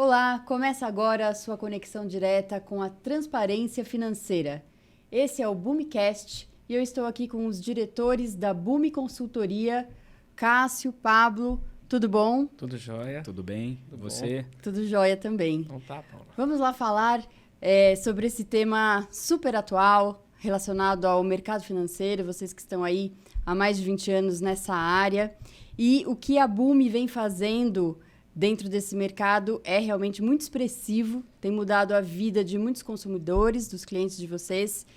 Olá, começa agora a sua conexão direta com a transparência financeira. Esse é o Boomcast e eu estou aqui com os diretores da Boom Consultoria, Cássio, Pablo, tudo bom? Tudo jóia. Tudo bem? Tudo Você? bom. Tudo jóia também. Então tá, Paula. Vamos lá falar sobre esse tema super atual relacionado ao mercado financeiro, vocês que estão aí há mais de 20 anos nessa área, e o que a Boom vem fazendo dentro desse mercado é realmente muito expressivo, tem mudado a vida de muitos consumidores, dos clientes de vocês.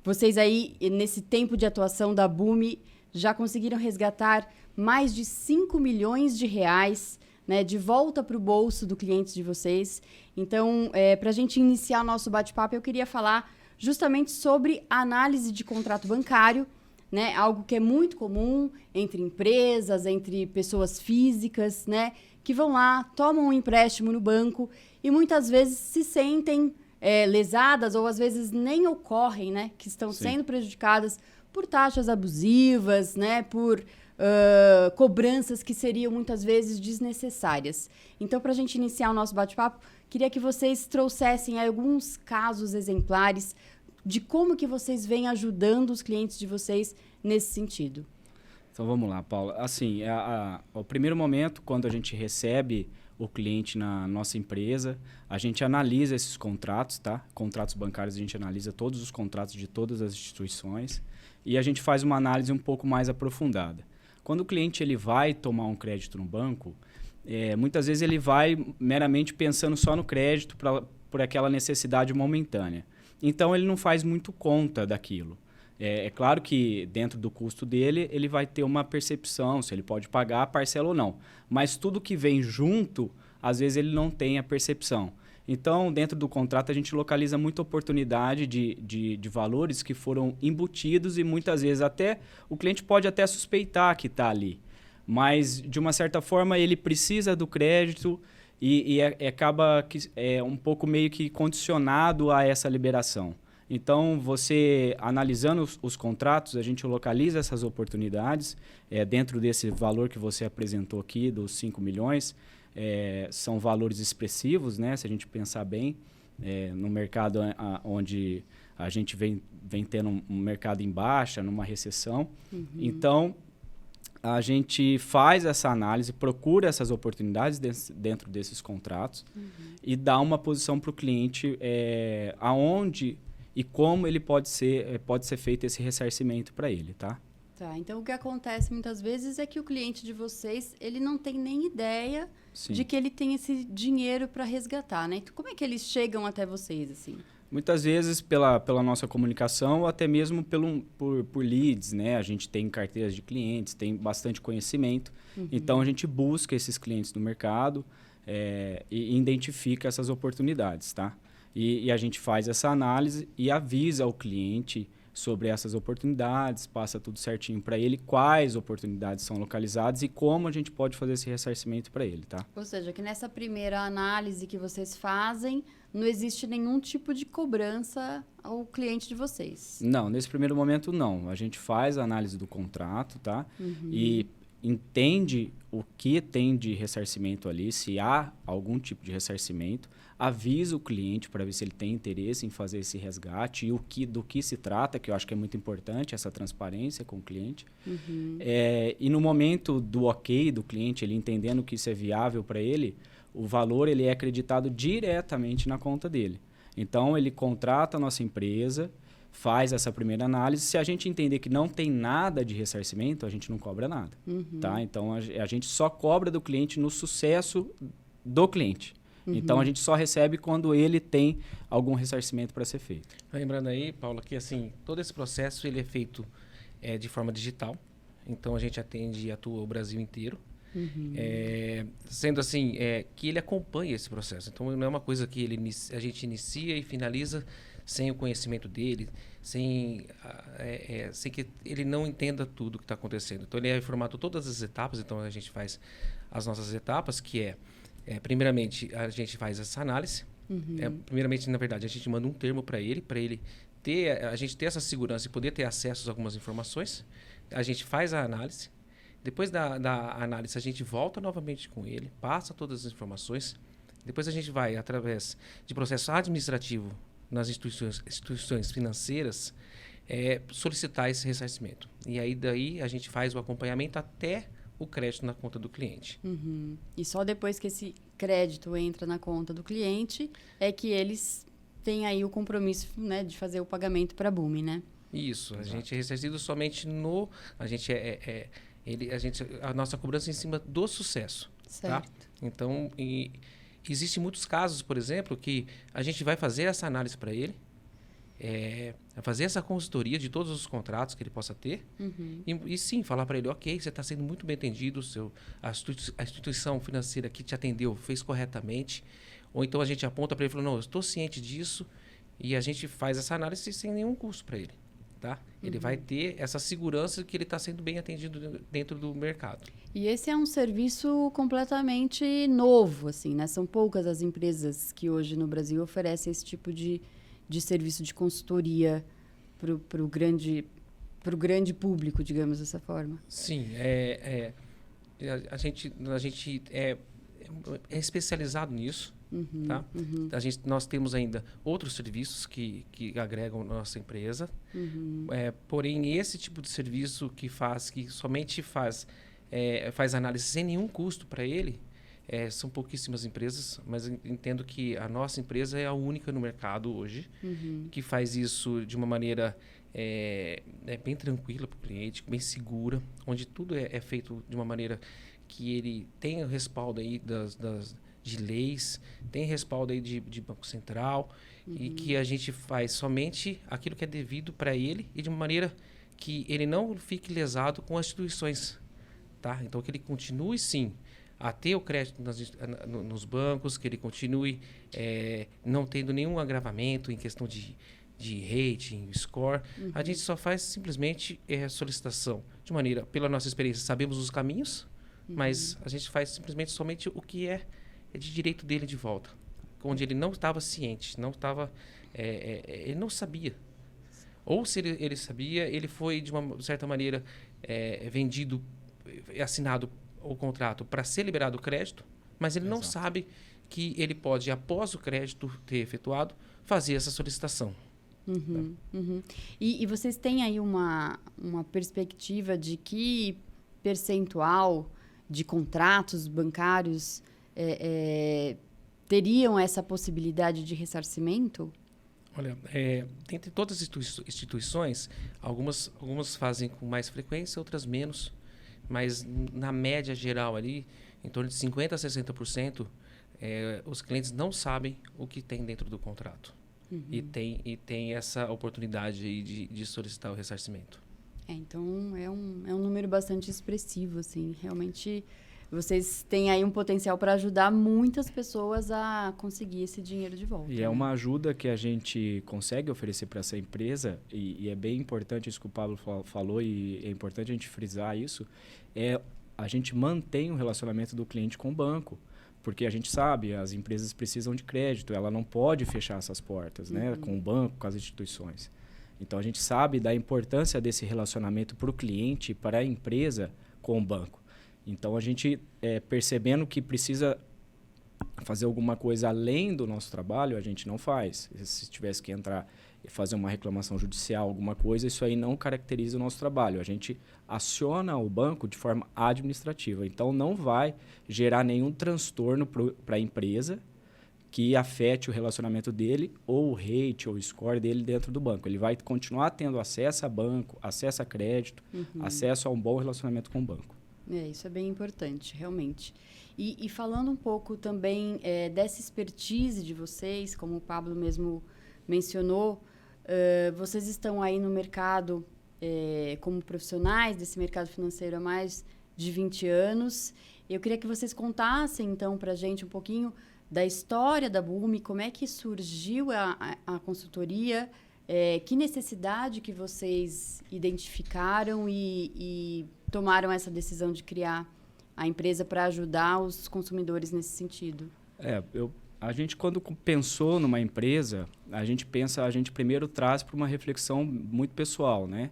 Vocês aí, nesse tempo de atuação da Boom, já conseguiram resgatar mais de 5 milhões de reais, né, de volta para o bolso do cliente de vocês. Então, para a gente iniciar o nosso bate-papo, eu queria falar justamente sobre a análise de contrato bancário, né? Algo que é muito comum entre empresas, entre pessoas físicas, né? Que vão lá, tomam um empréstimo no banco e muitas vezes se sentem lesadas ou às vezes nem ocorrem, né? Que estão sendo prejudicadas por taxas abusivas, né? Por cobranças que seriam muitas vezes desnecessárias. Então, para a gente iniciar o nosso bate-papo, queria que vocês trouxessem alguns casos exemplares de como que vocês vêm ajudando os clientes de vocês nesse sentido. Então vamos lá, Paula. Assim, o primeiro momento, quando a gente recebe o cliente na nossa empresa, a gente analisa esses contratos, tá? Contratos bancários, a gente analisa todos os contratos de todas as instituições e a gente faz uma análise um pouco mais aprofundada. Quando o cliente ele vai tomar um crédito no banco, muitas vezes ele vai meramente pensando só no crédito por aquela necessidade momentânea. Então, ele não faz muito conta daquilo. É claro que dentro do custo dele, ele vai ter uma percepção se ele pode pagar a parcela ou não. Mas tudo que vem junto, às vezes ele não tem a percepção. Então, dentro do contrato, a gente localiza muita oportunidade de valores que foram embutidos e muitas vezes até o cliente pode até suspeitar que está ali. Mas, de uma certa forma, ele precisa do crédito e acaba que um pouco meio que condicionado a essa liberação. Então, você analisando os contratos, a gente localiza essas oportunidades dentro desse valor que você apresentou aqui, dos 5 milhões. São valores expressivos, né? Se a gente pensar bem, no mercado onde a gente vem tendo um mercado em baixa, numa recessão. Uhum. Então, a gente faz essa análise, procura essas oportunidades dentro desses contratos e dá uma posição para o cliente aonde e como ele pode ser feito esse ressarcimento para ele, tá? Tá, então o que acontece muitas vezes é que o cliente de vocês, ele não tem nem ideia de que ele tem esse dinheiro para resgatar, né? Então, como é que eles chegam até vocês, assim? Muitas vezes pela nossa comunicação ou até mesmo por leads, né? A gente tem carteiras de clientes, tem bastante conhecimento. Uhum. Então, a gente busca esses clientes no mercado e identifica essas oportunidades, tá? E a gente faz essa análise e avisa o cliente sobre essas oportunidades, passa tudo certinho para ele, quais oportunidades são localizadas e como a gente pode fazer esse ressarcimento para ele, tá? Ou seja, que nessa primeira análise que vocês fazem, não existe nenhum tipo de cobrança ao cliente de vocês? Não, nesse primeiro momento não. A gente faz a análise do contrato, tá? Uhum. E entende o que tem de ressarcimento ali, se há algum tipo de ressarcimento, avisa o cliente para ver se ele tem interesse em fazer esse resgate e do que se trata, que eu acho que é muito importante, essa transparência com o cliente. Uhum. E no momento do ok do cliente, ele entendendo que isso é viável para ele, o valor ele é acreditado diretamente na conta dele. Então, ele contrata a nossa empresa, faz essa primeira análise. Se a gente entender que não tem nada de ressarcimento, a gente não cobra nada. Uhum. Tá? Então, a gente só cobra do cliente no sucesso do cliente. Uhum. Então, a gente só recebe quando ele tem algum ressarcimento para ser feito. Lembrando aí, Paula, que assim, todo esse processo ele é feito de forma digital. Então, a gente atende e atua o Brasil inteiro. Uhum. Sendo assim, que ele acompanha esse processo. Então, não é uma coisa que a gente inicia e finaliza sem o conhecimento dele, sem que ele não entenda tudo o que está acontecendo. Então, ele é informado todas as etapas. Então, a gente faz as nossas etapas, que primeiramente, a gente faz essa análise. Uhum. Primeiramente, na verdade, a gente manda um termo para ele a gente ter essa segurança e poder ter acesso a algumas informações. A gente faz a análise. Depois da análise, a gente volta novamente com ele, passa todas as informações. Depois a gente vai, através de processo administrativo nas instituições financeiras, solicitar esse ressarcimento. E aí daí a gente faz o acompanhamento até o crédito na conta do cliente. Uhum. E só depois que esse crédito entra na conta do cliente é que eles têm aí o compromisso, né, de fazer o pagamento para a BUMI, né? Isso, a gente é ressarcido somente no... A nossa cobrança é em cima do sucesso. Certo. Tá? Então, existem muitos casos, por exemplo, que a gente vai fazer essa análise para ele, fazer essa consultoria de todos os contratos que ele possa ter, e sim, falar para ele, ok, você está sendo muito bem atendido, a instituição financeira que te atendeu fez corretamente, ou então a gente aponta para ele e fala, não, eu estou ciente disso, e a gente faz essa análise sem nenhum custo para ele. Tá? Ele vai ter essa segurança que ele está sendo bem atendido dentro do mercado. E esse é um serviço completamente novo, assim, né? São poucas as empresas que hoje no Brasil oferecem esse tipo de serviço de consultoria para o grande público, digamos dessa forma. Sim, a gente é especializado nisso. Tá? Nós temos ainda outros serviços que agregam a nossa empresa, porém esse tipo de serviço que somente faz análise sem nenhum custo para ele, são pouquíssimas empresas, mas entendo que a nossa empresa é a única no mercado hoje que faz isso de uma maneira bem tranquila para o cliente, bem segura, onde tudo é feito de uma maneira que ele tem o respaldo aí de leis, tem respaldo aí de Banco Central, e que a gente faz somente aquilo que é devido para ele e de uma maneira que ele não fique lesado com as instituições. Tá? Então, que ele continue, sim, a ter o crédito nos bancos, que ele continue não tendo nenhum agravamento em questão de rating, score. A gente só faz simplesmente solicitação de maneira, pela nossa experiência, sabemos os caminhos, mas a gente faz simplesmente somente o que é de direito dele de volta, onde ele não estava ciente, ele não sabia. Ou se ele sabia, ele foi de uma certa maneira vendido, assinado o contrato para ser liberado o crédito, mas ele não sabe que ele pode, após o crédito ter efetuado, fazer essa solicitação. E vocês têm aí uma perspectiva de que percentual de contratos bancários teriam essa possibilidade de ressarcimento? Olha, dentre todas as instituições, algumas fazem com mais frequência, outras menos, mas na média geral ali, em torno de 50% a 60%, os clientes não sabem o que tem dentro do contrato. E tem essa oportunidade aí de solicitar o ressarcimento. Então, é um número bastante expressivo, assim, realmente. Vocês têm aí um potencial para ajudar muitas pessoas a conseguir esse dinheiro de volta. E é uma ajuda que a gente consegue oferecer para essa empresa, e é bem importante isso que o Pablo falou, e é importante a gente frisar isso, a gente mantém o relacionamento do cliente com o banco, porque a gente sabe, as empresas precisam de crédito, ela não pode fechar essas portas, né, com o banco, com as instituições. Então, a gente sabe da importância desse relacionamento para o cliente e para a empresa com o banco. Então, a gente, percebendo que precisa fazer alguma coisa além do nosso trabalho, a gente não faz. Se tivesse que entrar e fazer uma reclamação judicial, alguma coisa, isso aí não caracteriza o nosso trabalho. A gente aciona o banco de forma administrativa. Então, não vai gerar nenhum transtorno para a empresa que afete o relacionamento dele ou o rate ou o score dele dentro do banco. Ele vai continuar tendo acesso a banco, acesso a crédito, acesso a um bom relacionamento com o banco. Isso é bem importante, realmente. E falando um pouco também dessa expertise de vocês, como o Pablo mesmo mencionou, vocês estão aí no mercado como profissionais desse mercado financeiro há mais de 20 anos. Eu queria que vocês contassem, então, para a gente um pouquinho da história da BUMI, como é que surgiu a consultoria, que necessidade que vocês identificaram e tomaram essa decisão de criar a empresa para ajudar os consumidores nesse sentido? A gente, quando pensou numa empresa, a gente primeiro traz para uma reflexão muito pessoal, né?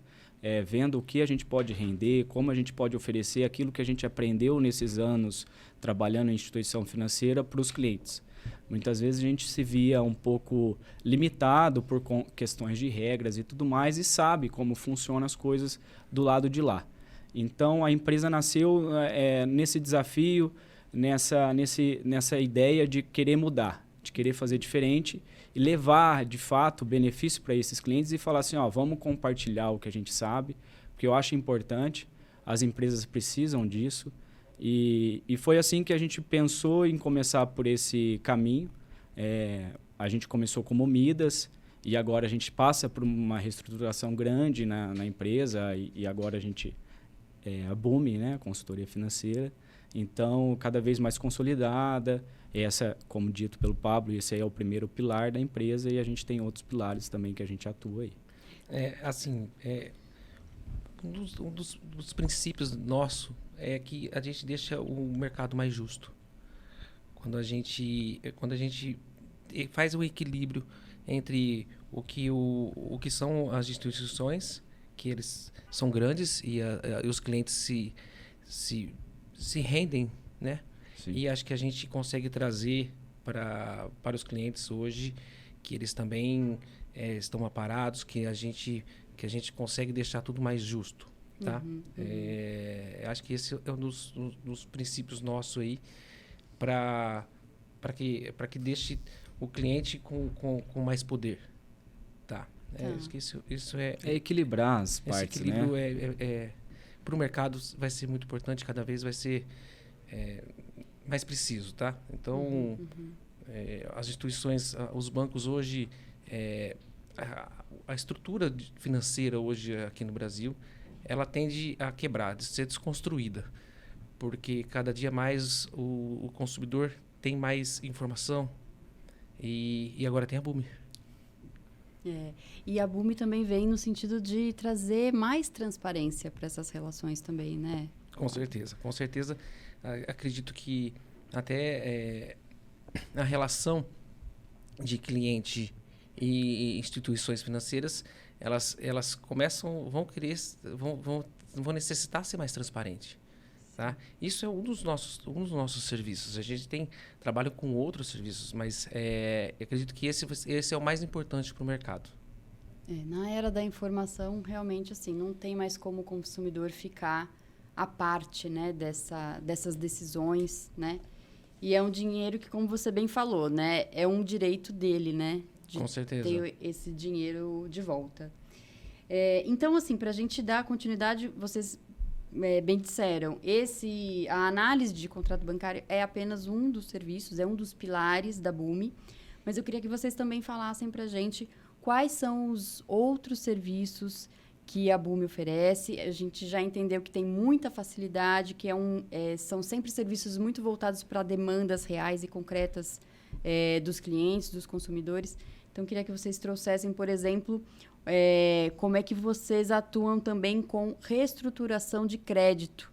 vendo o que a gente pode render, como a gente pode oferecer aquilo que a gente aprendeu nesses anos trabalhando em instituição financeira para os clientes. Muitas vezes a gente se via um pouco limitado por questões de regras e tudo mais e sabe como funcionam as coisas do lado de lá. Então, a empresa nasceu nesse desafio, nessa ideia de querer mudar, de querer fazer diferente e levar, de fato, benefício para esses clientes e falar assim, vamos compartilhar o que a gente sabe, porque eu acho importante, as empresas precisam disso. E foi assim que a gente pensou em começar por esse caminho. A gente começou como Midas e agora a gente passa por uma reestruturação grande na empresa e agora a gente a Bumi, né, consultoria financeira. Então, cada vez mais consolidada. Essa, como dito pelo Pablo, esse aí é o primeiro pilar da empresa e a gente tem outros pilares também que a gente atua aí. Um dos princípios nosso é que a gente deixa o mercado mais justo. Quando a gente faz o equilíbrio entre o que são as instituições, que eles são grandes e os clientes se rendem, né? Sim. E acho que a gente consegue trazer para os clientes hoje que eles também estão aparados, que a gente consegue deixar tudo mais justo, tá? Acho que esse é um dos princípios nossos aí para que deixe o cliente com mais poder, tá? Acho que isso é equilibrar as partes, esse equilíbrio, né? Para o mercado vai ser muito importante, cada vez vai ser mais preciso, tá? Então, as instituições, os bancos hoje, a estrutura financeira hoje aqui no Brasil, ela tende a quebrar, a ser desconstruída, porque cada dia mais o consumidor tem mais informação e agora tem a Bumi. E a Bumi também vem no sentido de trazer mais transparência para essas relações também, né? Com certeza. Acredito que até a relação de cliente e instituições financeiras, elas vão necessitar ser mais transparente, tá? Isso é um dos nossos serviços. A gente tem trabalho com outros serviços, mas eu acredito que esse é o mais importante para o mercado. Na era da informação, realmente, assim, não tem mais como o consumidor ficar à parte, né, dessas decisões, né? E é um dinheiro que, como você bem falou, né, é um direito dele, né? Com certeza. Ter esse dinheiro de volta. Então, assim, para a gente dar continuidade, vocês bem disseram, a análise de contrato bancário é apenas um dos serviços, é um dos pilares da Bumi, mas eu queria que vocês também falassem para a gente quais são os outros serviços que a Bumi oferece. A gente já entendeu que tem muita facilidade, que são sempre serviços muito voltados para demandas reais e concretas dos clientes, dos consumidores. Então, queria que vocês trouxessem, por exemplo, como é que vocês atuam também com reestruturação de crédito.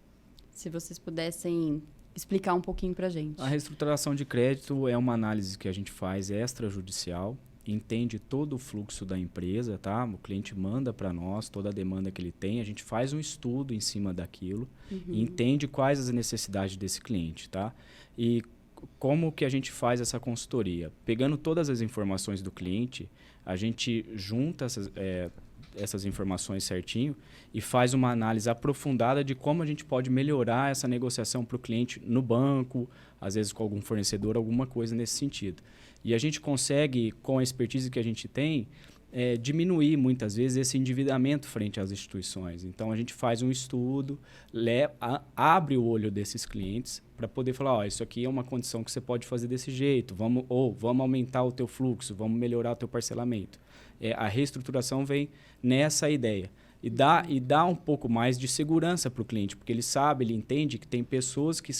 Se vocês pudessem explicar um pouquinho para a gente. A reestruturação de crédito é uma análise que a gente faz extrajudicial, entende todo o fluxo da empresa, tá? O cliente manda para nós toda a demanda que ele tem, a gente faz um estudo em cima daquilo e entende quais as necessidades desse cliente, tá? E como que a gente faz essa consultoria? Pegando todas as informações do cliente, a gente junta essas informações certinho e faz uma análise aprofundada de como a gente pode melhorar essa negociação para o cliente no banco, às vezes com algum fornecedor, alguma coisa nesse sentido. E a gente consegue, com a expertise que a gente tem, diminuir muitas vezes esse endividamento frente às instituições. Então, a gente faz um estudo, abre o olho desses clientes para poder falar, isso aqui é uma condição que você pode fazer desse jeito, vamos aumentar o teu fluxo, vamos melhorar o teu parcelamento. A reestruturação vem nessa ideia. E dá um pouco mais de segurança para o cliente, porque ele sabe, ele entende que tem pessoas que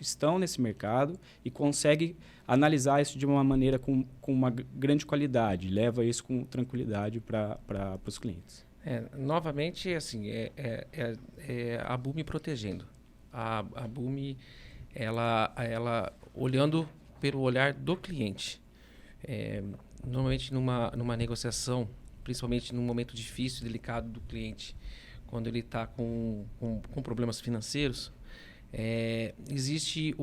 estão nesse mercado e consegue analisar isso de uma maneira com uma grande qualidade, leva isso com tranquilidade para os clientes. Novamente, assim, a Bumi protegendo. A Bumi, ela olhando pelo olhar do cliente. Normalmente, numa negociação principalmente num momento difícil e delicado do cliente, quando ele está com problemas financeiros, existe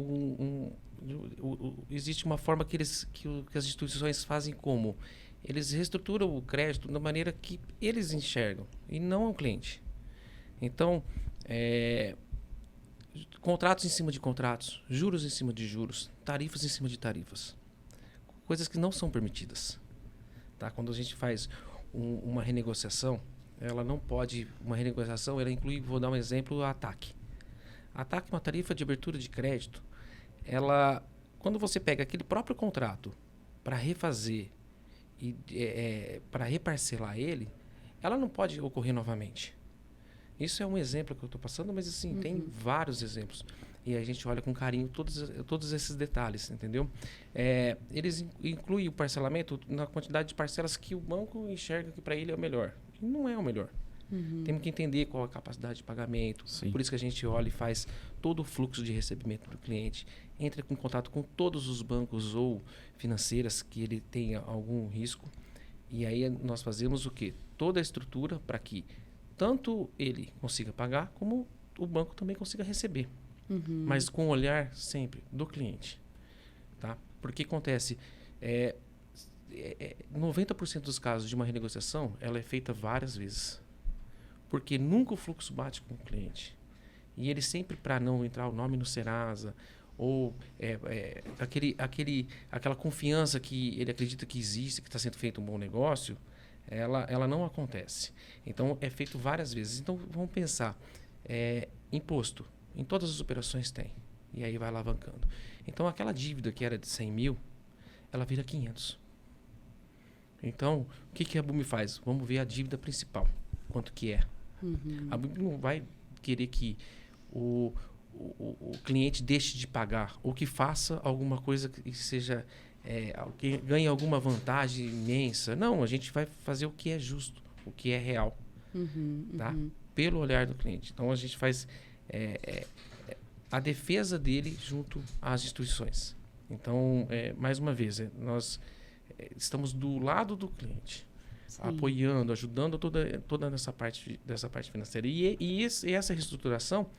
existe uma forma que as instituições fazem como? Eles reestruturam o crédito da maneira que eles enxergam, e não o cliente. Então, contratos em cima de contratos, juros em cima de juros, tarifas em cima de tarifas. Coisas que não são permitidas. Tá? Quando a gente faz uma renegociação, ela não pode... Uma renegociação, ela inclui, vou dar um exemplo, a ATAC. A ATAC é uma tarifa de abertura de crédito. Ela, quando você pega aquele próprio contrato para refazer e para reparcelar ele, ela não pode ocorrer novamente. Isso é um exemplo que eu estou passando, mas assim, tem vários exemplos. E a gente olha com carinho todos esses detalhes, entendeu? Eles incluem o parcelamento na quantidade de parcelas que o banco enxerga que para ele é o melhor. E não é o melhor. Temos que entender qual a capacidade de pagamento. Sim. Por isso que a gente olha e faz todo o fluxo de recebimento do cliente. Entra em contato com todos os bancos ou financeiras que ele tenha algum risco. E aí nós fazemos o quê? Toda a estrutura para que tanto ele consiga pagar, como o banco também consiga receber. Mas com o olhar sempre do cliente. Tá? Porque acontece, 90% dos casos de uma renegociação, ela é feita várias vezes. Porque nunca o fluxo bate com o cliente. E ele sempre, para não entrar o nome no Serasa, ou aquela confiança que ele acredita que existe, que está sendo feito um bom negócio, ela não acontece. Então, é feito várias vezes. Então, vamos pensar. Imposto. Em todas as operações tem. E aí vai alavancando. Então, aquela dívida que era de 100 mil, ela vira 500. Então, o que a BUMI faz? Vamos ver a dívida principal. Quanto que é. A BUMI não vai querer que o cliente deixe de pagar ou que faça alguma coisa que seja... que ganhe alguma vantagem imensa. Não, a gente vai fazer o que é justo, o que é real. Tá? Pelo olhar do cliente. Então, a gente faz a defesa dele junto às instituições. Então, mais uma vez, nós estamos do lado do cliente. Sim. Apoiando, ajudando toda essa parte financeira. E essa reestruturação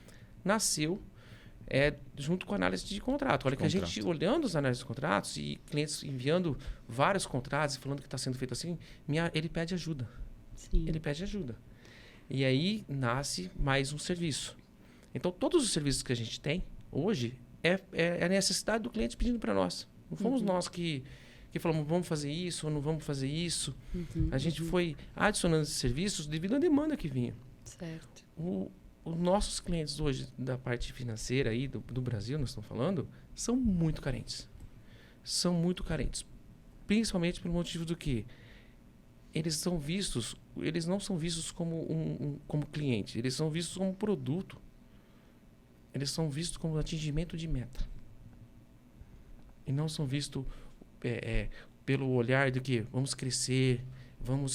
nasceu junto com a análise de contrato. Olha que a gente, olhando as análises de contratos e clientes enviando vários contratos e falando que está sendo feito assim, ele pede ajuda. Sim. Ele pede ajuda. E aí nasce mais um serviço. Então, todos os serviços que a gente tem hoje é a necessidade do cliente pedindo para nós. Não fomos nós que falamos, vamos fazer isso ou não vamos fazer isso. A gente foi adicionando esses serviços devido à demanda que vinha. Certo. Os nossos clientes hoje, da parte financeira aí do Brasil, nós estamos falando, são muito carentes. São muito carentes. Principalmente pelo motivo do que eles não são vistos como cliente, eles são vistos como produto. Eles são vistos como atingimento de meta. E não são vistos pelo olhar de que vamos crescer,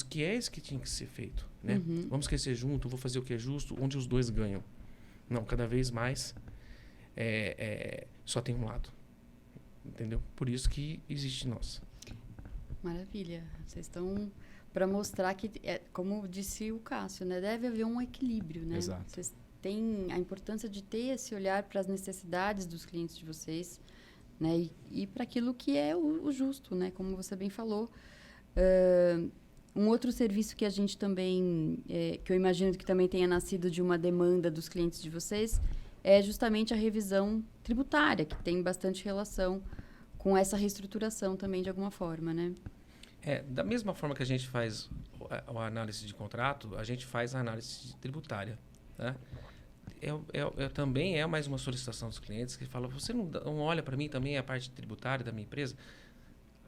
que é isso que tinha que ser feito. Né? Vamos crescer junto, vou fazer o que é justo, onde os dois ganham. Não, cada vez mais só tem um lado. Entendeu? Por isso que existe nós. Maravilha. Vocês estão para mostrar que, como disse o Cássio, né? Deve haver um equilíbrio. Né? Exato. Vocês têm a importância de ter esse olhar para as necessidades dos clientes de vocês, né? E para aquilo que é o justo, né? Como você bem falou. Um outro serviço que a gente também, que eu imagino que também tenha nascido de uma demanda dos clientes de vocês, é justamente a revisão tributária, que tem bastante relação com essa reestruturação também, de alguma forma, né? Da mesma forma que a gente faz a análise de contrato, a gente faz a análise tributária. Né? Também é mais uma solicitação dos clientes que falam, você não olha para mim também a parte tributária da minha empresa?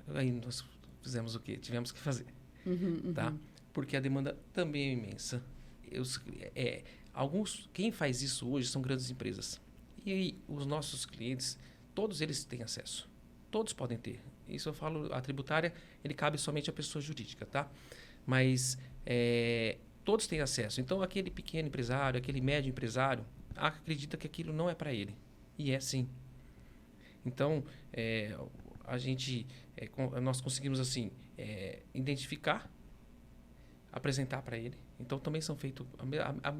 Aí nós fizemos o quê? Tivemos que fazer. Tá? Porque a demanda também é imensa. Quem faz isso hoje são grandes empresas. E aí, os nossos clientes, todos eles têm acesso. Todos podem ter. Isso eu falo, a tributária, ele cabe somente à pessoa jurídica, tá? Mas todos têm acesso. Então, aquele pequeno empresário, aquele médio empresário, acredita que aquilo não é para ele. E é sim. Então, nós conseguimos, assim, identificar apresentar para ele. Então, também são feitos a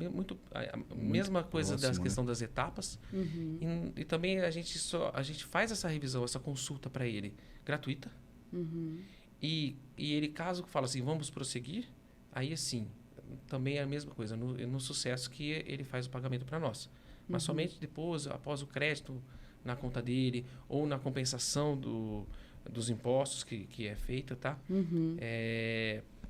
mesma coisa da questão das etapas. E também a gente faz essa revisão, essa consulta para ele gratuita. E ele, caso fala assim, vamos prosseguir, aí assim, também é a mesma coisa. No sucesso que ele faz o pagamento para nós. Mas somente depois, após o crédito na conta dele ou na compensação dos impostos que é feita, tá?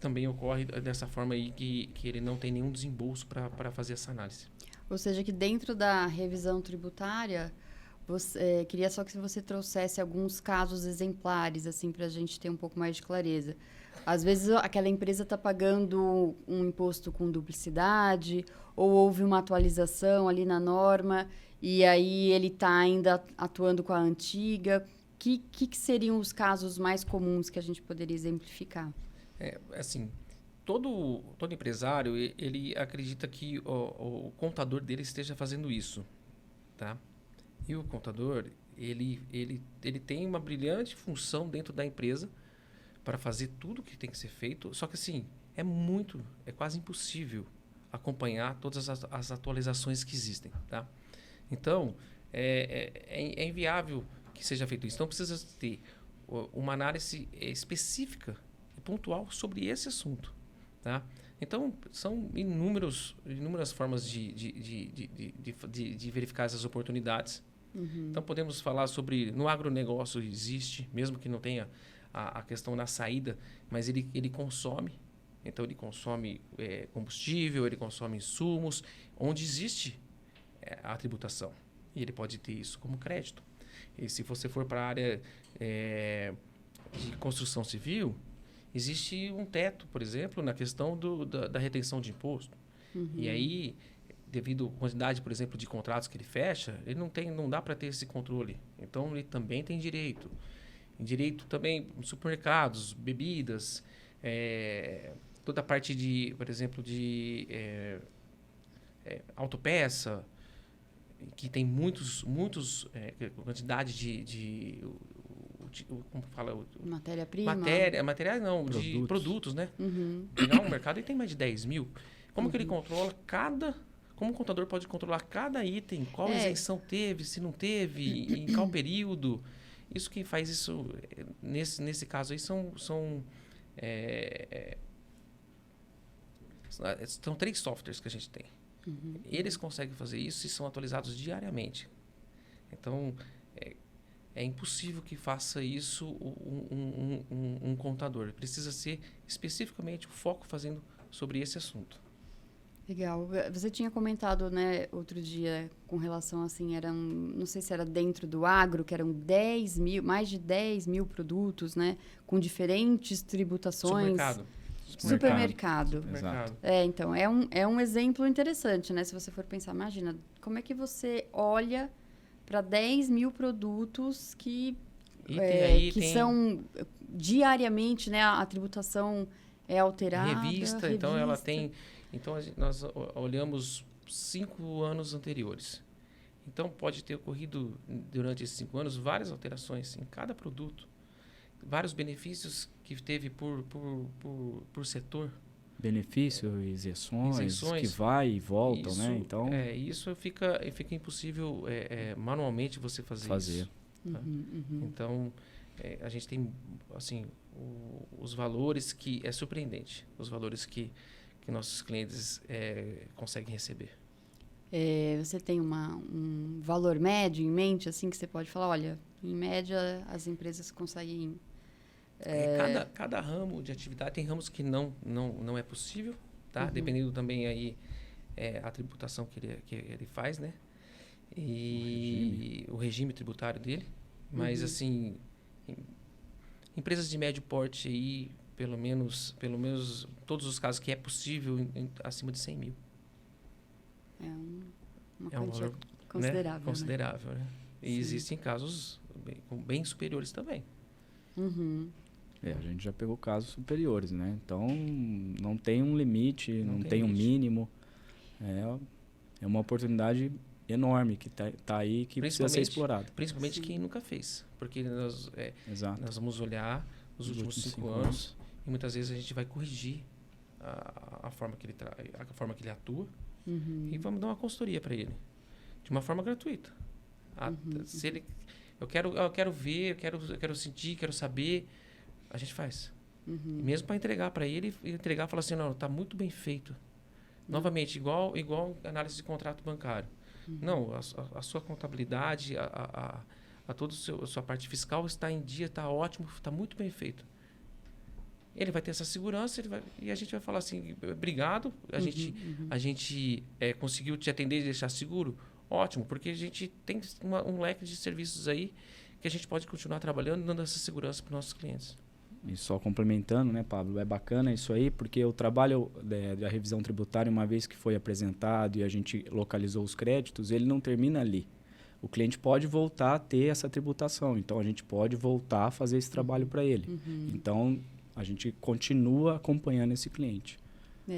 Também ocorre dessa forma aí que ele não tem nenhum desembolso para fazer essa análise. Ou seja, que dentro da revisão tributária, queria só que você trouxesse alguns casos exemplares, assim, para a gente ter um pouco mais de clareza. Às vezes, aquela empresa está pagando um imposto com duplicidade, ou houve uma atualização ali na norma, e aí ele está ainda atuando com a antiga. Que seriam os casos mais comuns que a gente poderia exemplificar? Assim, todo empresário, ele acredita que o contador dele esteja fazendo isso, tá? E o contador, ele tem uma brilhante função dentro da empresa para fazer tudo o que tem que ser feito, só que assim, é quase impossível acompanhar todas as atualizações que existem, tá? Então, é inviável que seja feito isso. Então, precisa ter uma análise específica e pontual sobre esse assunto, tá? Então, são inúmeras formas de verificar essas oportunidades. Então, podemos falar sobre... No agronegócio existe, mesmo que não tenha a questão na saída, mas ele consome. Então, ele consome combustível, ele consome insumos, onde existe a tributação. E ele pode ter isso como crédito. E se você for para a área de construção civil, existe um teto, por exemplo, na questão da retenção de imposto. E aí, devido à quantidade, por exemplo, de contratos que ele fecha, ele não dá para ter esse controle. Então, ele também tem direito. Direito também supermercados, bebidas, toda a parte de, por exemplo, de autopeça, que tem muitos quantidade de como fala? Matéria-prima? Materiais não, de produtos, né? Pegar um mercado e tem mais de 10 mil. Como que ele controla como o contador pode controlar cada item? Qual isenção teve, se não teve, em qual período? Isso que faz isso, nesse caso aí, são 3 softwares que a gente tem. Eles conseguem fazer isso e são atualizados diariamente. Então, é impossível que faça isso um contador. Precisa ser especificamente o foco fazendo sobre esse assunto. Legal. Você tinha comentado, né, outro dia, com relação, assim, não sei se era dentro do agro, que eram mais de 10 mil produtos, né, com diferentes tributações. Supermercado. Exato. Então, é um exemplo interessante, né? Se você for pensar, imagina, como é que você olha para 10 mil produtos que são diariamente, né? A tributação é alterada. Revista. Então, ela tem... Então, nós olhamos 5 anos anteriores. Então, pode ter ocorrido, durante esses 5 anos, várias alterações em cada produto. Vários benefícios que teve por setor. Benefícios, isenções, que vai e voltam, isso, né? Então, isso fica impossível manualmente você fazer isso. Tá? Então, a gente tem, assim, os valores que... É surpreendente, os valores que nossos clientes conseguem receber. Você tem um valor médio em mente, assim, que você pode falar, olha, em média, as empresas conseguem... Cada ramo de atividade, tem ramos que não é possível, tá? Dependendo também aí a tributação que ele faz, né? E o regime tributário dele. Mas, assim, empresas de médio porte aí, pelo menos todos os casos que é possível, acima de 100 mil. Uma quantia considerável, né? Considerável, né? E existem casos bem superiores também. A gente já pegou casos superiores, né? Então, não tem um limite, não tem um mínimo. É uma oportunidade enorme que tá aí, que precisa ser explorada. Principalmente quem nunca fez. Porque nós vamos olhar os últimos 5 anos e muitas vezes a gente vai corrigir a forma que ele atua e vamos dar uma consultoria para ele de uma forma gratuita. Se ele, eu quero ver, eu quero sentir, quero saber, a gente faz. Mesmo para entregar para ele e entregar e falar assim, não, está muito bem feito. Novamente, igual análise de contrato bancário. Não, a sua contabilidade, a toda a sua parte fiscal está em dia, está ótimo, está muito bem feito. Ele vai ter essa segurança e a gente vai falar assim, obrigado, a gente conseguiu te atender e deixar seguro. Ótimo, porque a gente tem um leque de serviços aí que a gente pode continuar trabalhando, dando essa segurança para os nossos clientes. E só complementando, né, Pablo? É bacana isso aí, porque o trabalho da revisão tributária, uma vez que foi apresentado e a gente localizou os créditos, ele não termina ali. O cliente pode voltar a ter essa tributação, então a gente pode voltar a fazer esse trabalho para ele. Então, a gente continua acompanhando esse cliente.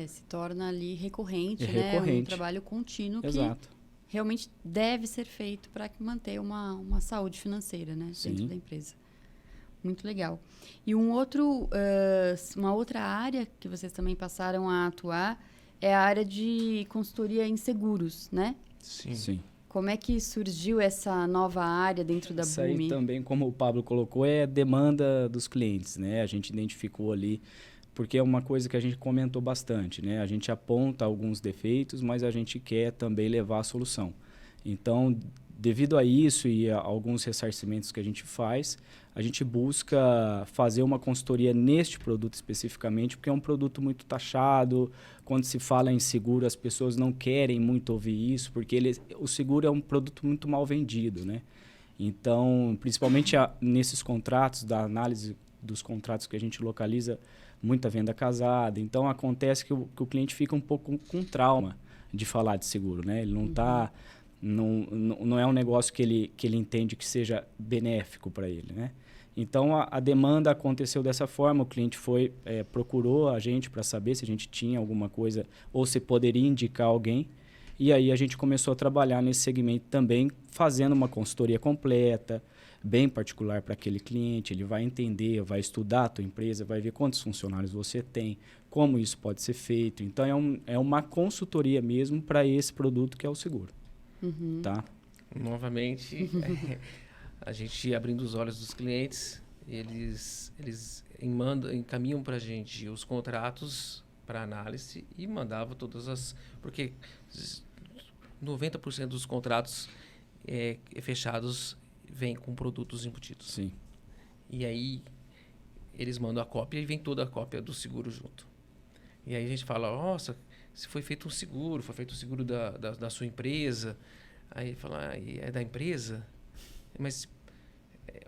Se torna ali recorrente, né? Um trabalho contínuo. Exato. Que realmente deve ser feito para manter uma saúde financeira, né, dentro da empresa. Muito legal. E uma outra área que vocês também passaram a atuar é a área de consultoria em seguros, né? Sim. Como é que surgiu essa nova área dentro da Isso Bumi? aí também, como o Pablo colocou, é a demanda dos clientes, né? A gente identificou ali, porque é uma coisa que a gente comentou bastante, né? A gente aponta alguns defeitos, mas a gente quer também levar a solução. Então, devido a isso e a alguns ressarcimentos que a gente faz, a gente busca fazer uma consultoria neste produto especificamente, porque é um produto muito taxado. Quando se fala em seguro, as pessoas não querem muito ouvir isso, porque o seguro é um produto muito mal vendido, né? Então, principalmente nesses contratos, da análise dos contratos que a gente localiza, muita venda casada. Então, acontece que o cliente fica um pouco com trauma de falar de seguro, né? Ele não está... Não é um negócio que ele entende que seja benéfico para ele, né? Então, a demanda aconteceu dessa forma. O cliente procurou a gente para saber se a gente tinha alguma coisa ou se poderia indicar alguém. E aí, a gente começou a trabalhar nesse segmento também, fazendo uma consultoria completa, bem particular para aquele cliente. Ele vai entender, vai estudar a tua empresa, vai ver quantos funcionários você tem, como isso pode ser feito. Então, é uma consultoria mesmo para esse produto que é o seguro. Tá? Novamente, a gente abrindo os olhos dos clientes, eles encaminham para a gente os contratos para análise e mandavam porque 90% dos contratos fechados vêm com produtos embutidos. Sim. E aí eles mandam a cópia e vem toda a cópia do seguro junto. E aí a gente fala, nossa, se foi feito um seguro da sua empresa. Aí fala, é da empresa? Mas,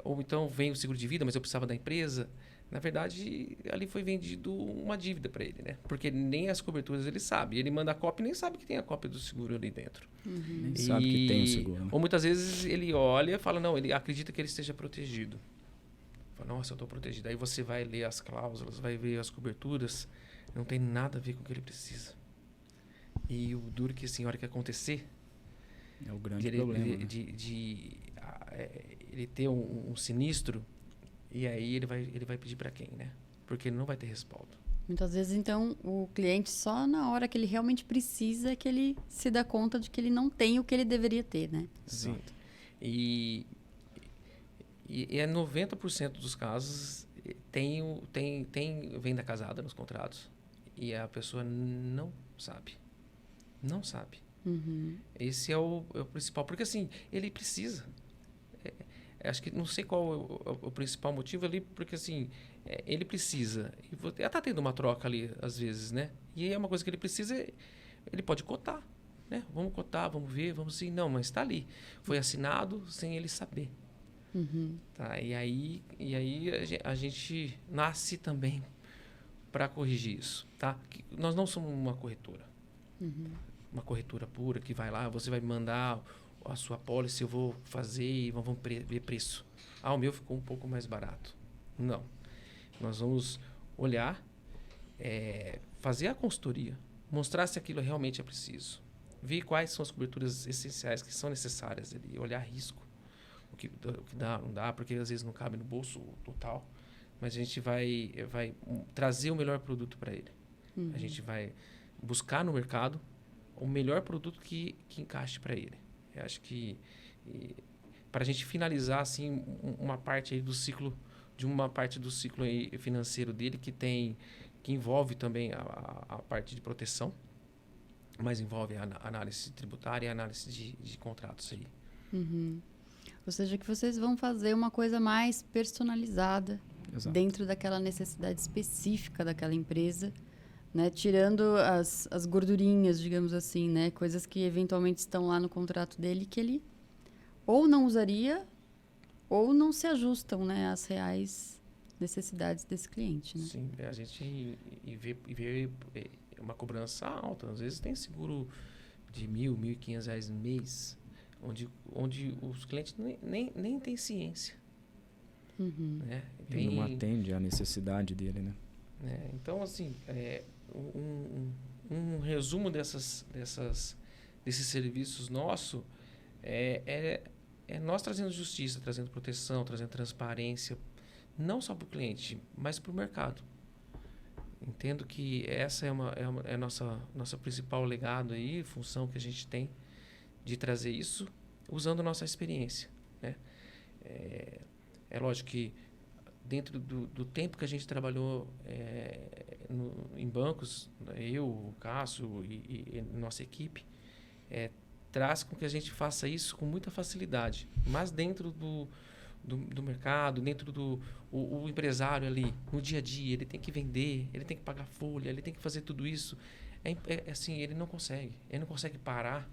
ou então vem o seguro de vida, mas eu precisava da empresa. Na verdade, ali foi vendido uma dívida para ele, né? Porque nem as coberturas ele sabe. Ele manda a cópia e nem sabe que tem a cópia do seguro ali dentro. Nem sabe que tem o seguro. Né? Ou muitas vezes ele olha e fala, não, ele acredita que ele esteja protegido. Fala, nossa, eu estou protegido. Aí você vai ler as cláusulas, vai ver as coberturas. Não tem nada a ver com o que ele precisa. E o duro que, assim, a hora que acontecer... É o grande problema. Ele ter um sinistro, e aí ele vai pedir para quem, né? Porque ele não vai ter respaldo. Muitas vezes, então, o cliente, só na hora que ele realmente precisa, é que ele se dá conta de que ele não tem o que ele deveria ter, né? Sim. E é 90% dos casos tem venda casada nos contratos. E a pessoa não sabe. Não sabe. Esse é o principal. Porque, assim, ele precisa. Acho que não sei qual é o principal motivo ali, porque, assim, ele precisa. E tá tendo uma troca ali, às vezes, né? E aí é uma coisa que ele precisa, ele pode cotar, né? Vamos cotar, vamos ver, vamos sim. Não, mas está ali. Foi assinado sem ele saber. Tá? E aí a gente nasce também para corrigir isso, tá? Nós não somos uma corretora. Uma corretora pura que vai lá, você vai mandar a sua pólice, eu vou fazer e vamos ver preço. O meu ficou um pouco mais barato. Não. Nós vamos olhar, fazer a consultoria, mostrar se aquilo realmente é preciso, ver quais são as coberturas essenciais que são necessárias ali, olhar risco, o que dá, não dá, porque às vezes não cabe no bolso total, mas a gente vai trazer o melhor produto para ele. A gente vai buscar no mercado o melhor produto que encaixe para ele. Eu acho que para a gente finalizar assim uma parte aí do ciclo aí financeiro dele que envolve também a parte de proteção, mas envolve a análise tributária e a análise de contratos aí. Ou seja, que vocês vão fazer uma coisa mais personalizada. Exato. Dentro daquela necessidade específica daquela empresa, né? Tirando as gordurinhas, digamos assim, né? Coisas que eventualmente estão lá no contrato dele que ele ou não usaria ou não se ajustam, né, às reais necessidades desse cliente. Né? Sim, a gente vê uma cobrança alta. Às vezes tem seguro de R$1.000, R$1.500 no mês, onde os clientes nem têm ciência. Né? E não atende à necessidade dele, né? Então, assim, um resumo desses serviços nosso é nós trazendo justiça, trazendo proteção, trazendo transparência, não só para o cliente, mas para o mercado. Entendo que essa é a nossa principal legado aí, função que a gente tem de trazer isso usando a nossa experiência, né? É lógico que dentro do tempo que a gente trabalhou em bancos, eu, o Cássio e nossa equipe, traz com que a gente faça isso com muita facilidade. Mas dentro do mercado, dentro o empresário ali, no dia a dia, ele tem que vender, ele tem que pagar folha, ele tem que fazer tudo isso. Assim, ele não consegue parar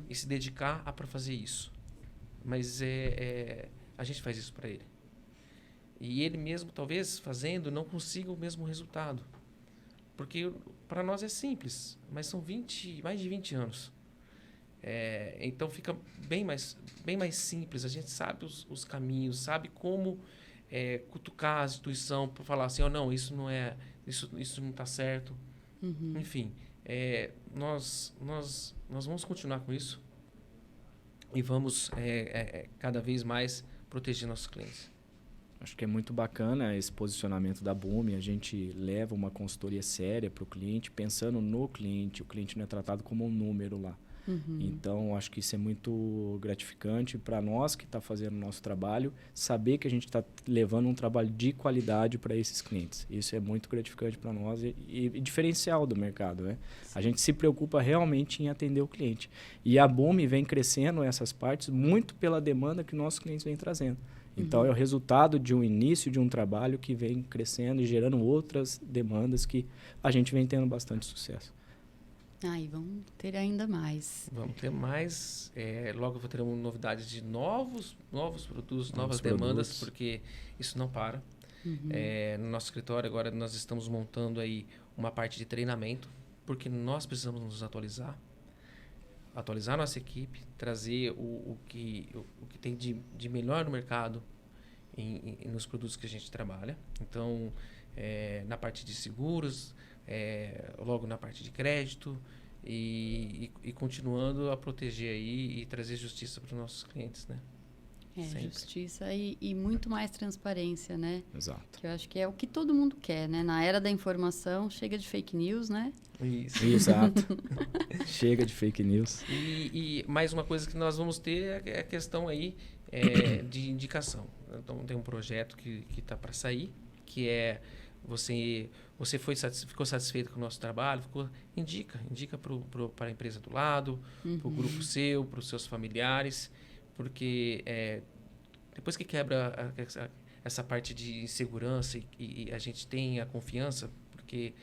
e se dedicar para fazer isso. Mas a gente faz isso para ele. E ele mesmo, talvez, fazendo, não consiga o mesmo resultado. Porque para nós é simples, mas são mais de 20 anos. Então fica bem mais simples. A gente sabe os caminhos, sabe como cutucar a instituição para falar assim, não, isso não está certo. Enfim, nós vamos continuar com isso e vamos cada vez mais proteger nossos clientes. Acho que é muito bacana esse posicionamento da Boom. A gente leva uma consultoria séria para o cliente, pensando no cliente. O cliente não é tratado como um número lá. Então, acho que isso é muito gratificante para nós que está fazendo o nosso trabalho, saber que a gente está levando um trabalho de qualidade para esses clientes. Isso é muito gratificante para nós e diferencial do mercado, né? A gente se preocupa realmente em atender o cliente. E a Boom vem crescendo essas partes muito pela demanda que nossos clientes vêm trazendo. Então, é o resultado de um início de um trabalho que vem crescendo e gerando outras demandas que a gente vem tendo bastante sucesso. E vamos ter ainda mais. Vamos ter mais. Logo teremos novidades de novos produtos, novas demandas, porque isso não para. No nosso escritório, agora, nós estamos montando aí uma parte de treinamento, porque nós precisamos nos atualizar nossa equipe, trazer o que tem de melhor no mercado nos produtos que a gente trabalha. Então, na parte de seguros, logo na parte de crédito e continuando a proteger aí e trazer justiça para os nossos clientes, né? Justiça e muito mais transparência, né? Exato. Que eu acho que é o que todo mundo quer, né? Na era da informação, chega de fake news, né? Isso. Exato. Chega de fake news. E mais uma coisa que nós vamos ter é a questão aí de indicação. Então, tem um projeto que está para sair, que é você ficou satisfeito com o nosso trabalho, indica para a empresa do lado, para o grupo seu, para os seus familiares, porque depois que quebra essa parte de insegurança e a gente tem a confiança, porque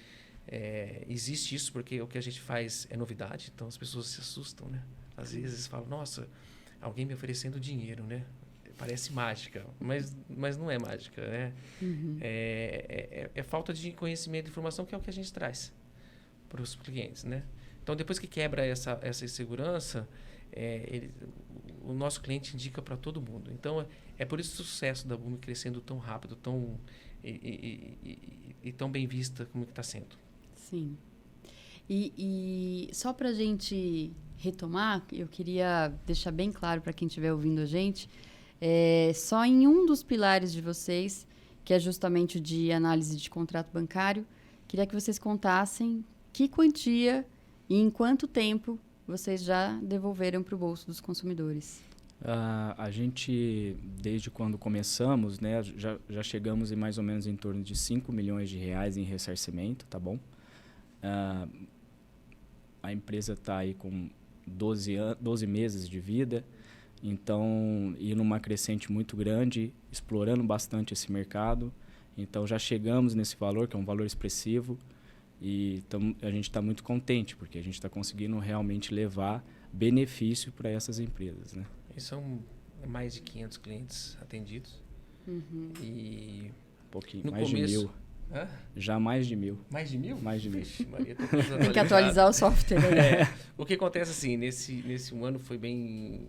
existe isso, porque o que a gente faz é novidade, então as pessoas se assustam, né? Às vezes falam, nossa, alguém me oferecendo dinheiro, né? Parece mágica, mas não é mágica, né? É falta de conhecimento e informação, que é o que a gente traz para os clientes, né? Então, depois que quebra essa insegurança, o nosso cliente indica para todo mundo. Então, é por isso o sucesso da Boom crescendo tão rápido, e tão bem vista como está sendo. Sim. E só para a gente retomar, eu queria deixar bem claro para quem estiver ouvindo a gente, só em um dos pilares de vocês, que é justamente o de análise de contrato bancário, queria que vocês contassem que quantia e em quanto tempo vocês já devolveram para o bolso dos consumidores. A gente, desde quando começamos, né, já chegamos em mais ou menos em torno de 5 milhões de reais em ressarcimento, tá bom? A empresa está aí com 12 meses de vida, então, e numa crescente muito grande, explorando bastante esse mercado. Então, já chegamos nesse valor, que é um valor expressivo, e a gente está muito contente, porque a gente está conseguindo realmente levar benefício para essas empresas, né? E são mais de 500 clientes atendidos. E Um pouquinho, no mais começo, de 1.000. Hã? Já mais de 1.000. Mais de 1.000? Mais de 1.000. Vixe, Maria, tô Tem que atualizar o software. Né? O que acontece assim, nesse um ano foi bem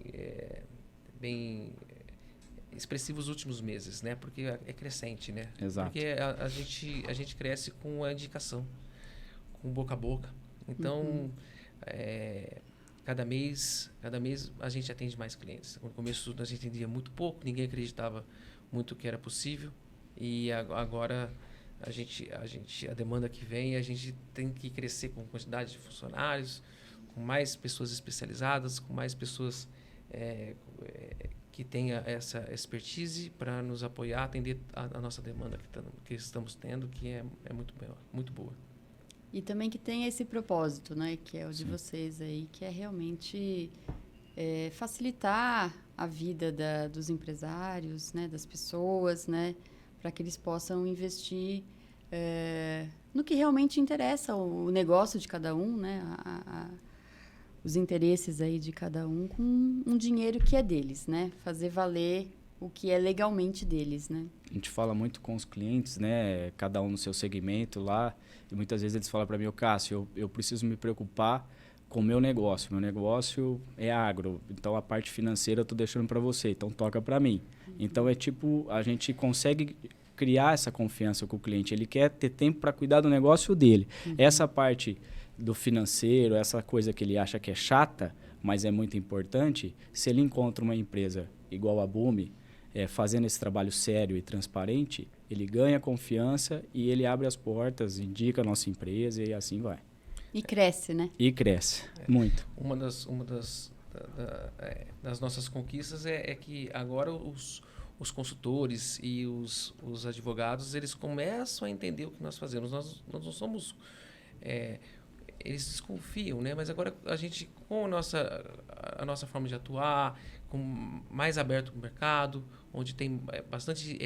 expressivo os últimos meses, né? Porque é crescente, né? Exato. Porque a gente cresce com a indicação, com boca a boca. Então, cada mês a gente atende mais clientes. No começo a gente atendia muito pouco, ninguém acreditava muito que era possível. E agora a demanda que vem, a gente tem que crescer com quantidade de funcionários, com mais pessoas especializadas, com mais pessoas que tenha essa expertise para nos apoiar, atender a nossa demanda que estamos tendo, que é muito boa. E também que tem esse propósito, né? Que é o de vocês aí, que é realmente facilitar a vida dos empresários, né? Das pessoas, né? Para que eles possam investir no que realmente interessa, o negócio de cada um, né? Os interesses aí de cada um com um dinheiro que é deles, né? Fazer valer o que é legalmente deles, né? A gente fala muito com os clientes, né? Cada um no seu segmento lá. E muitas vezes eles falam para mim, Cássio, eu preciso me preocupar com o meu negócio. Meu negócio é agro, então a parte financeira eu estou deixando para você, então toca para mim. Então é tipo, a gente consegue criar essa confiança com o cliente. Ele quer ter tempo para cuidar do negócio dele. Essa parte do financeiro, essa coisa que ele acha que é chata, mas é muito importante, se ele encontra uma empresa igual a Boom, fazendo esse trabalho sério e transparente, ele ganha confiança e ele abre as portas, indica a nossa empresa e assim vai. E cresce, né? E cresce, muito. Uma das nossas conquistas é que agora os consultores e os advogados, eles começam a entender o que nós fazemos. Nós não somos... eles desconfiam, né? Mas agora a gente, com a nossa forma de atuar, com mais aberto o mercado, onde tem bastante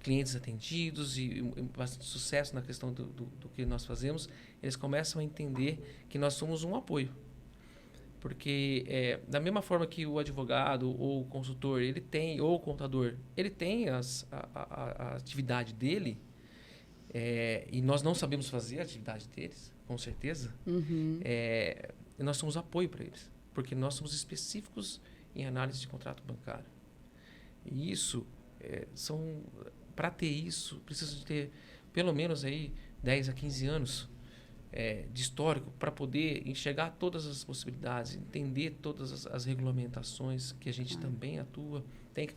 clientes atendidos e bastante sucesso na questão do que nós fazemos, eles começam a entender que nós somos um apoio. Porque da mesma forma que o advogado ou o consultor, ele tem, ou o contador, ele tem a atividade dele, e nós não sabemos fazer a atividade deles, com certeza, nós somos apoio para eles, porque nós somos específicos em análise de contrato bancário. E isso, para ter isso, precisa de ter pelo menos aí 10 a 15 anos de histórico para poder enxergar todas as possibilidades, entender todas as regulamentações que a gente também atua, tem que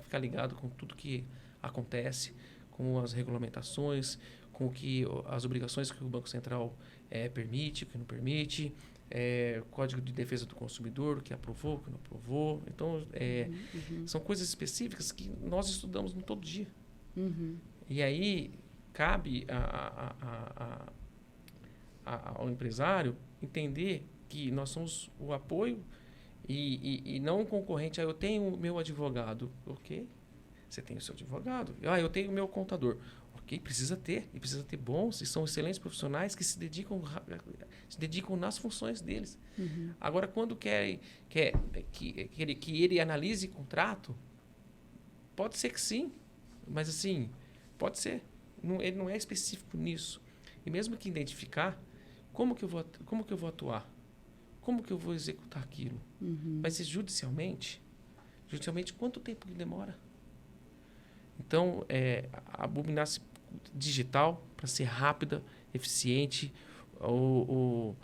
ficar ligado com tudo que acontece, com as regulamentações, com as obrigações que o Banco Central permite, o que não permite, Código de Defesa do Consumidor, o que aprovou, o que não aprovou. Então, são coisas específicas que nós estudamos no todo dia. E aí, cabe ao empresário entender que nós somos o apoio e não um concorrente. Eu tenho o meu advogado, ok? Você tem o seu advogado. Eu tenho o meu contador. Ok, precisa ter. E precisa ter bons, e são excelentes profissionais que se dedicam nas funções deles. Agora, quando quer que ele analise contrato, pode ser que sim. Mas, assim, pode ser. Ele não é específico nisso. E mesmo que identificar, como que eu vou atuar? Como que eu vou executar aquilo? Vai ser judicialmente? Judicialmente, quanto tempo que demora? Então, a Boom nasce digital para ser rápida, eficiente, num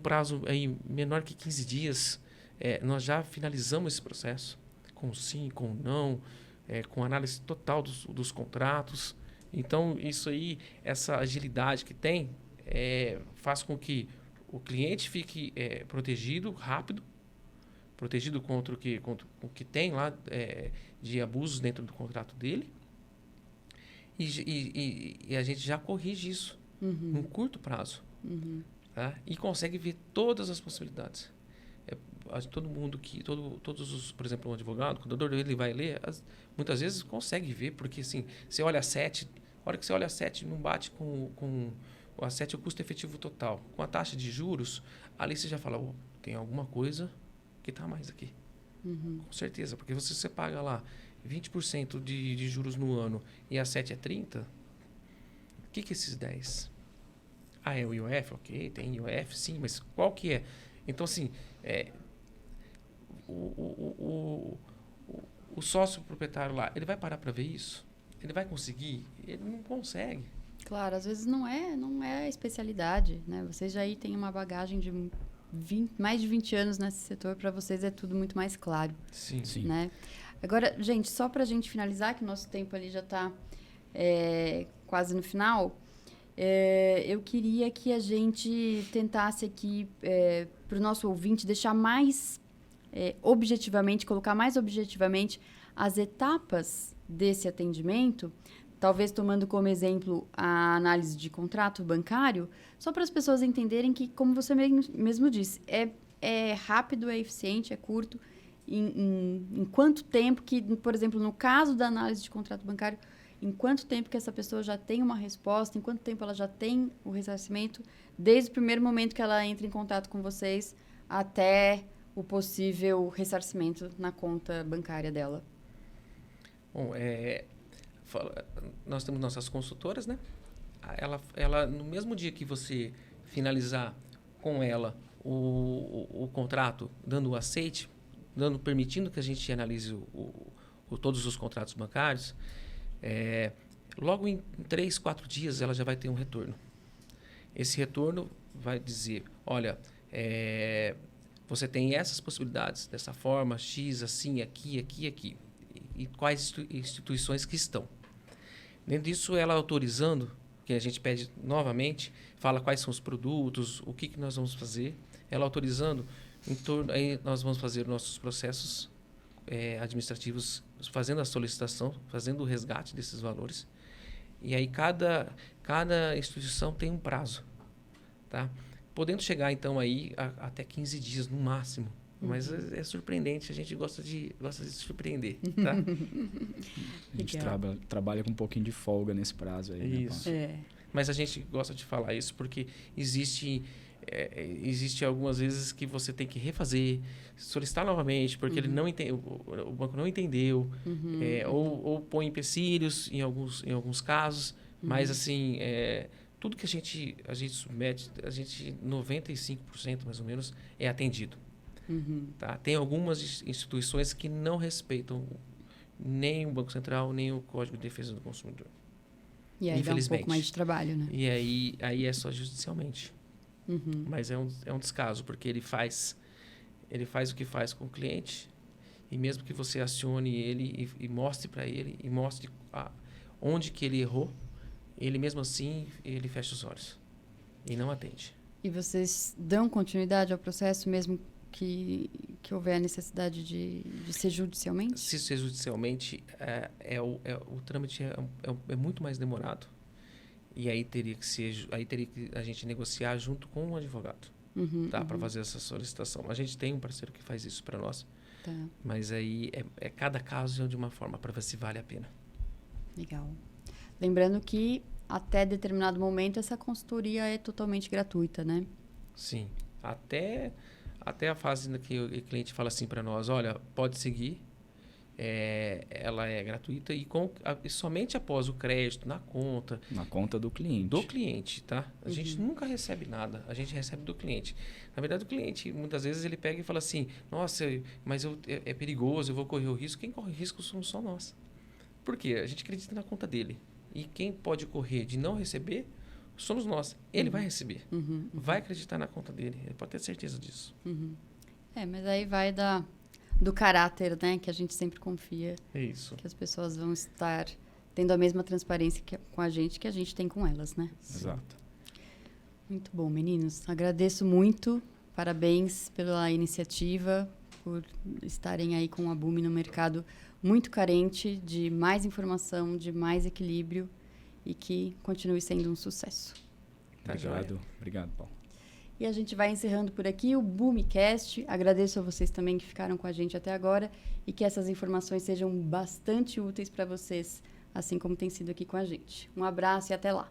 prazo aí menor que 15 dias, nós já finalizamos esse processo, com sim, com não, com análise total dos contratos. Então, isso aí, essa agilidade que tem, faz com que o cliente fique protegido, rápido, protegido contra o que tem lá de abusos dentro do contrato dele. E a gente já corrige isso num curto prazo. Tá? E consegue ver todas as possibilidades. Todo mundo todos os, por exemplo, um advogado, o contador, ele vai ler, muitas vezes consegue ver, porque assim, você olha a 7, a hora que você olha a 7, não bate com a 7 é o custo efetivo total. Com a taxa de juros, ali você já fala, tem alguma coisa que está mais aqui. Com certeza, porque você paga lá 20% de juros no ano e a 7 é 30%, o que é esses 10%? É o IOF? Ok, tem IOF, sim, mas qual que é? Então, assim, o sócio proprietário lá, ele vai parar para ver isso? Ele vai conseguir? Ele não consegue. Claro, às vezes não é a especialidade, né? Vocês já aí têm uma bagagem de mais de 20 anos nesse setor, para vocês é tudo muito mais claro. Sim. Né? Agora, gente, só para a gente finalizar, que o nosso tempo ali já está quase no final, eu queria que a gente tentasse aqui, para o nosso ouvinte, deixar mais objetivamente, colocar mais objetivamente as etapas desse atendimento, talvez tomando como exemplo a análise de contrato bancário, só para as pessoas entenderem que, como você mesmo disse, é rápido, é eficiente, é curto. Em quanto tempo que, por exemplo, no caso da análise de contrato bancário, em quanto tempo que essa pessoa já tem uma resposta, em quanto tempo ela já tem o ressarcimento, desde o primeiro momento que ela entra em contato com vocês até o possível ressarcimento na conta bancária dela? Bom, nós temos nossas consultoras, né? Ela, no mesmo dia que você finalizar com ela o contrato, dando o aceite, permitindo que a gente analise todos os contratos bancários, logo em 3, 4 dias ela já vai ter um retorno. Esse retorno vai dizer, olha, você tem essas possibilidades, dessa forma, X, assim, aqui. E quais instituições que estão. Dentro disso, ela autorizando, que a gente pede novamente, fala quais são os produtos, o que nós vamos fazer. Ela autorizando, aí nós vamos fazer nossos processos administrativos, fazendo a solicitação, fazendo o resgate desses valores. E aí cada instituição tem um prazo, tá? Podendo chegar, então, aí até 15 dias no máximo. Mas é surpreendente, a gente gosta de surpreender, tá? A gente trabalha com um pouquinho de folga nesse prazo aí. Isso. Mas a gente gosta de falar isso porque existe algumas vezes que você tem que refazer, solicitar novamente, porque ele não entende, o banco não entendeu, ou põe empecilhos em alguns casos, mas assim, tudo que a gente submete, 95% mais ou menos é atendido. Tá? Tem algumas instituições que não respeitam nem o Banco Central, nem o Código de Defesa do Consumidor. E aí dá um pouco mais de trabalho, né? E aí é só judicialmente. Mas é um descaso, porque ele faz o que faz com o cliente, e mesmo que você acione ele e mostre para ele, e mostre onde que ele errou, ele mesmo assim, ele fecha os olhos e não atende. E vocês dão continuidade ao processo mesmo que houver a necessidade de ser judicialmente? Se ser judicialmente, o trâmite é muito mais demorado. E aí teria que a gente negociar junto com o advogado, para fazer essa solicitação. A gente tem um parceiro que faz isso para nós, mas aí cada caso é de uma forma, para ver se vale a pena. Legal. Lembrando que até determinado momento essa consultoria é totalmente gratuita, né? Sim, até a fase que o cliente fala assim para nós, olha, pode seguir, ela é gratuita e somente após o crédito na conta do cliente. Do cliente, tá? A gente nunca recebe nada, a gente recebe do cliente. Na verdade, o cliente, muitas vezes, ele pega e fala assim, nossa, mas é perigoso, eu vou correr o risco. Quem corre o risco somos só nós. Por quê? A gente acredita na conta dele. E quem pode correr de não receber somos nós. Ele vai receber. Vai acreditar na conta dele. Ele pode ter certeza disso. Mas aí vai do caráter, né? Que a gente sempre confia. É isso. Que as pessoas vão estar tendo a mesma transparência com a gente que a gente tem com elas, né? Exato. Muito bom, meninos. Agradeço muito. Parabéns pela iniciativa, por estarem aí com a Abumi no mercado muito carente de mais informação, de mais equilíbrio e que continue sendo um sucesso. Obrigado, Paulo. E a gente vai encerrando por aqui o Boomcast. Agradeço a vocês também que ficaram com a gente até agora e que essas informações sejam bastante úteis para vocês, assim como tem sido aqui com a gente. Um abraço e até lá.